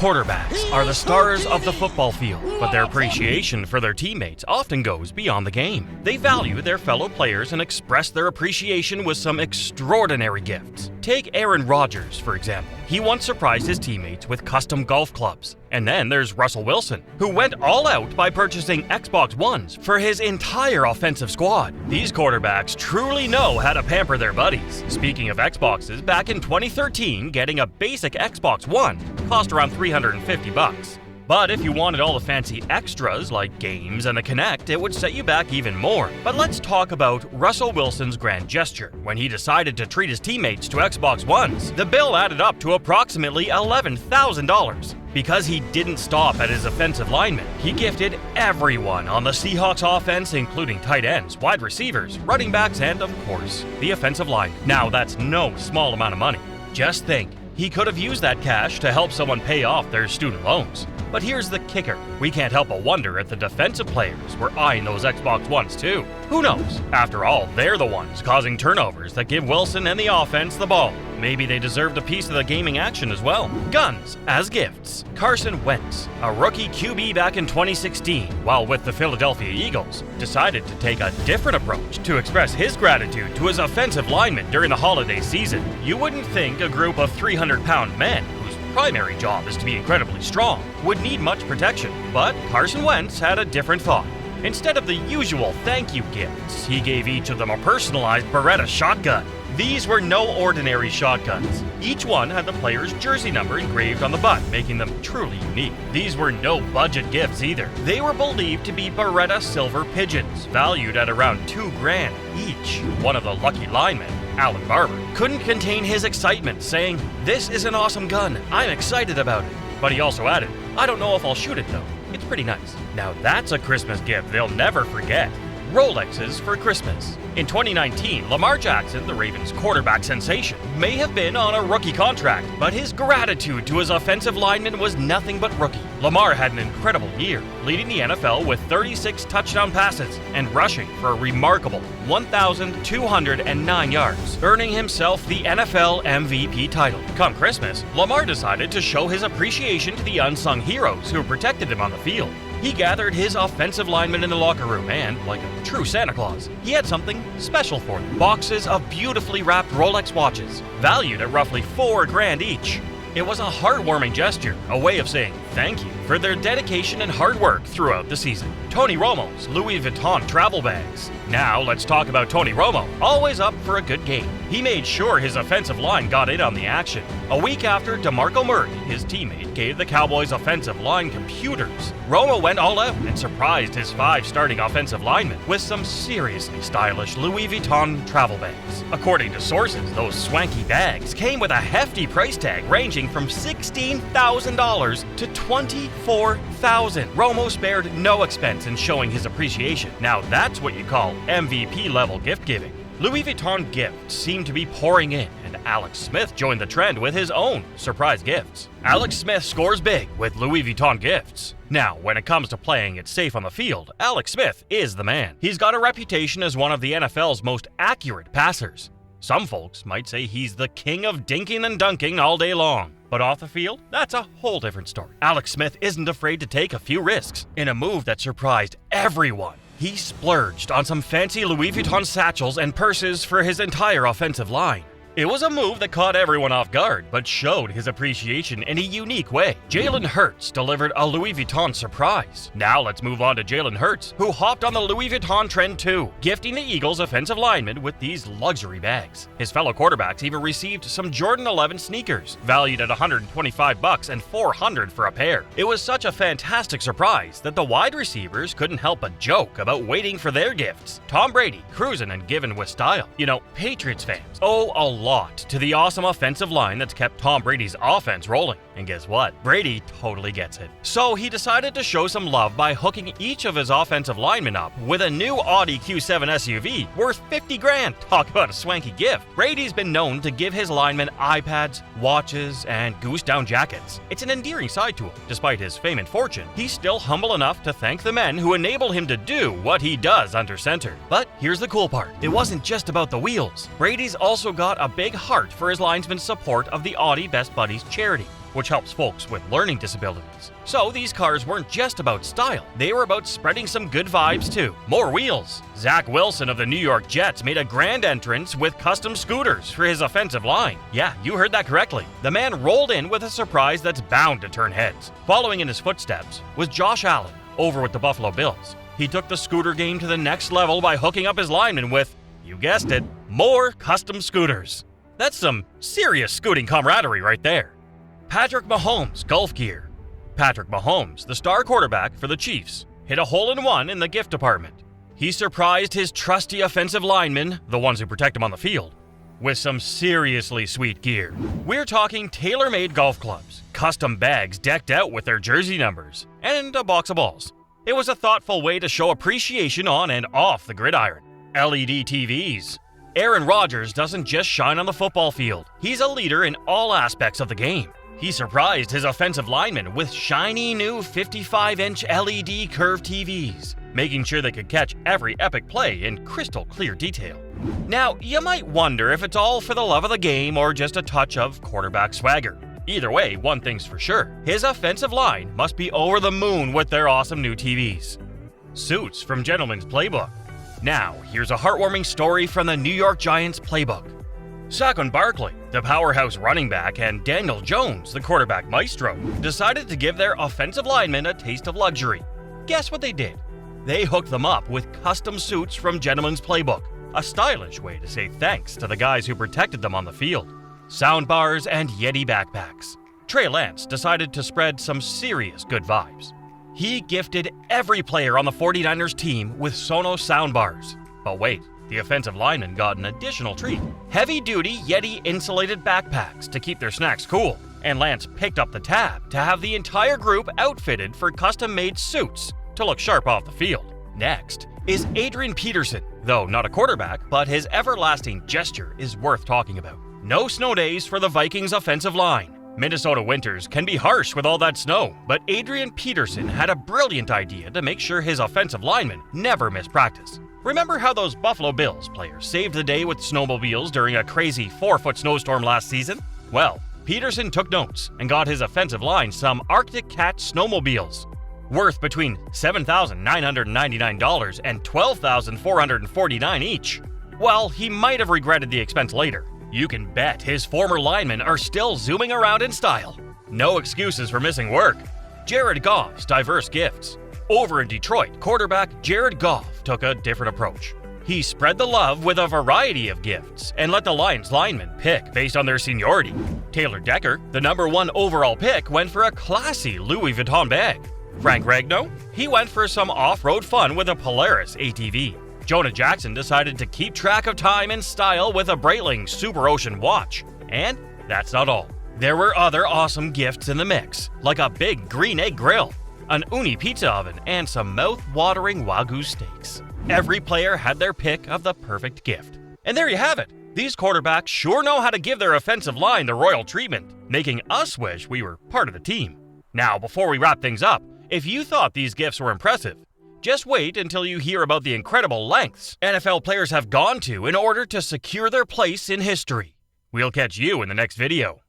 Quarterbacks are the stars of the football field, but their appreciation for their teammates often goes beyond the game. They value their fellow players and express their appreciation with some extraordinary gifts. Take Aaron Rodgers, for example. He once surprised his teammates with custom golf clubs. And then there's Russell Wilson, who went all out by purchasing Xbox Ones for his entire offensive squad. These quarterbacks truly know how to pamper their buddies. Speaking of Xboxes, back in 2013, getting a basic Xbox One cost around $350. But if you wanted all the fancy extras like games and the Kinect, it would set you back even more. But let's talk about Russell Wilson's grand gesture when he decided to treat his teammates to Xbox Ones. The bill added up to approximately $11,000. Because he didn't stop at his offensive linemen, he gifted everyone on the Seahawks offense, including tight ends, wide receivers, running backs, and, of course, the offensive line. Now, that's no small amount of money. Just think, he could have used that cash to help someone pay off their student loans. But here's the kicker. We can't help but wonder if the defensive players were eyeing those Xbox Ones too. Who knows? After all, they're the ones causing turnovers that give Wilson and the offense the ball. Maybe they deserved a piece of the gaming action as well. Guns as gifts. Carson Wentz, a rookie QB back in 2016, while with the Philadelphia Eagles, decided to take a different approach to express his gratitude to his offensive linemen during the holiday season. You wouldn't think a group of 300-pound men whose primary job is to be incredibly strong would need much protection, but Carson Wentz had a different thought. Instead of the usual thank you gifts, he gave each of them a personalized Beretta shotgun. These were no ordinary shotguns. Each one had the player's jersey number engraved on the butt, making them truly unique. These were no budget gifts either. They were believed to be Beretta Silver Pigeons, valued at around $2,000 each. One of the lucky linemen, Alan Barber, couldn't contain his excitement, saying, "This is an awesome gun. I'm excited about it." But he also added, "I don't know if I'll shoot it though. It's pretty nice." Now that's a Christmas gift they'll never forget. Rolexes for Christmas. In 2019, Lamar Jackson, the Ravens' quarterback sensation, may have been on a rookie contract, but his gratitude to his offensive linemen was nothing but rookie. Lamar had an incredible year, leading the NFL with 36 touchdown passes and rushing for a remarkable 1,209 yards, earning himself the NFL MVP title. Come Christmas, Lamar decided to show his appreciation to the unsung heroes who protected him on the field. He gathered his offensive linemen in the locker room and, like a true Santa Claus, he had something special for them. Boxes of beautifully wrapped Rolex watches, valued at roughly $4,000 each. It was a heartwarming gesture, a way of saying thank you for their dedication and hard work throughout the season. Tony Romo's Louis Vuitton travel bags. Now let's talk about Tony Romo, always up for a good game. He made sure his offensive line got in on the action. A week after DeMarco Murray, his teammate, gave the Cowboys' offensive line computers, Romo went all out and surprised his 5 starting offensive linemen with some seriously stylish Louis Vuitton travel bags. According to sources, those swanky bags came with a hefty price tag ranging from $16,000 to $24,000. Romo spared no expense in showing his appreciation. Now that's what you call MVP-level gift giving. Louis Vuitton gifts seem to be pouring in, and Alex Smith joined the trend with his own surprise gifts. Alex Smith scores big with Louis Vuitton gifts. Now, when it comes to playing it safe on the field, Alex Smith is the man. He's got a reputation as one of the NFL's most accurate passers. Some folks might say he's the king of dinking and dunking all day long. But off the field, that's a whole different story. Alex Smith isn't afraid to take a few risks in a move that surprised everyone. He splurged on some fancy Louis Vuitton satchels and purses for his entire offensive line. It was a move that caught everyone off guard, but showed his appreciation in a unique way. Jalen Hurts delivered a Louis Vuitton surprise. Now let's move on to Jalen Hurts, who hopped on the Louis Vuitton trend too, gifting the Eagles' offensive linemen with these luxury bags. His fellow quarterbacks even received some Jordan 11 sneakers, valued at $125 and $400 for a pair. It was such a fantastic surprise that the wide receivers couldn't help but joke about waiting for their gifts. Tom Brady cruising and giving with style. You know, Patriots fans owe a lot to the awesome offensive line that's kept Tom Brady's offense rolling. And guess what? Brady totally gets it. So he decided to show some love by hooking each of his offensive linemen up with a new Audi Q7 SUV worth $50,000. Talk about a swanky gift. Brady's been known to give his linemen iPads, watches, and goose-down jackets. It's an endearing side to him. Despite his fame and fortune, he's still humble enough to thank the men who enable him to do what he does under center. But here's the cool part. It wasn't just about the wheels. Brady's also got a big heart for his linesmen's support of the Audi Best Buddies charity, which helps folks with learning disabilities. So these cars weren't just about style, they were about spreading some good vibes too. More wheels. Zach Wilson of the New York Jets made a grand entrance with custom scooters for his offensive line. Yeah, you heard that correctly. The man rolled in with a surprise that's bound to turn heads. Following in his footsteps was Josh Allen over with the Buffalo Bills. He took the scooter game to the next level by hooking up his linemen with, you guessed it, more custom scooters. That's some serious scooting camaraderie right there. Patrick Mahomes golf gear. Patrick Mahomes, the star quarterback for the Chiefs, hit a hole-in-one in the gift department. He surprised his trusty offensive linemen, the ones who protect him on the field, with some seriously sweet gear. We're talking tailor-made golf clubs, custom bags decked out with their jersey numbers, and a box of balls. It was a thoughtful way to show appreciation on and off the gridiron. LED TVs. Aaron Rodgers doesn't just shine on the football field. He's a leader in all aspects of the game. He surprised his offensive linemen with shiny new 55-inch LED curved TVs, making sure they could catch every epic play in crystal clear detail. Now, you might wonder if it's all for the love of the game or just a touch of quarterback swagger. Either way, one thing's for sure, his offensive line must be over the moon with their awesome new TVs. Suits from Gentleman's Playbook. Now, here's a heartwarming story from the New York Giants playbook. Saquon Barkley, the powerhouse running back, and Daniel Jones, the quarterback maestro, decided to give their offensive linemen a taste of luxury. Guess what they did? They hooked them up with custom suits from Gentleman's Playbook, a stylish way to say thanks to the guys who protected them on the field. Soundbars and Yeti backpacks. Trey decided to spread some serious good vibes. He gifted every player on the 49ers team with Sonos soundbars. But wait, the offensive linemen got an additional treat. Heavy-duty Yeti insulated backpacks to keep their snacks cool. And Lance picked up the tab to have the entire group outfitted for custom-made suits to look sharp off the field. Next is Adrian Peterson, though not a quarterback, but his everlasting gesture is worth talking about. No snow days for the Vikings offensive line. Minnesota winters can be harsh with all that snow, but Adrian Peterson had a brilliant idea to make sure his offensive linemen never miss practice. Remember how those Buffalo Bills players saved the day with snowmobiles during a crazy 4-foot snowstorm last season? Well, Peterson took notes and got his offensive line some Arctic Cat snowmobiles, worth between $7,999 and $12,449 each. Well, he might have regretted the expense later. You can bet his former linemen are still zooming around in style. No excuses for missing work. Jared Goff's diverse gifts. Over in Detroit, quarterback Jared Goff took a different approach. He spread the love with a variety of gifts and let the Lions linemen pick based on their seniority. Taylor Decker, the #1 overall pick, went for a classy Louis Vuitton bag. Frank Regno, he went for some off-road fun with a Polaris ATV. Jonah Jackson decided to keep track of time and style with a Breitling Super Ocean watch. And that's not all. There were other awesome gifts in the mix, like a big green egg grill, an uni pizza oven, and some mouth-watering Wagyu steaks. Every player had their pick of the perfect gift. And there you have it. These quarterbacks sure know how to give their offensive line the royal treatment, making us wish we were part of the team. Now, before we wrap things up, if you thought these gifts were impressive, just wait until you hear about the incredible lengths NFL players have gone to in order to secure their place in history. We'll catch you in the next video.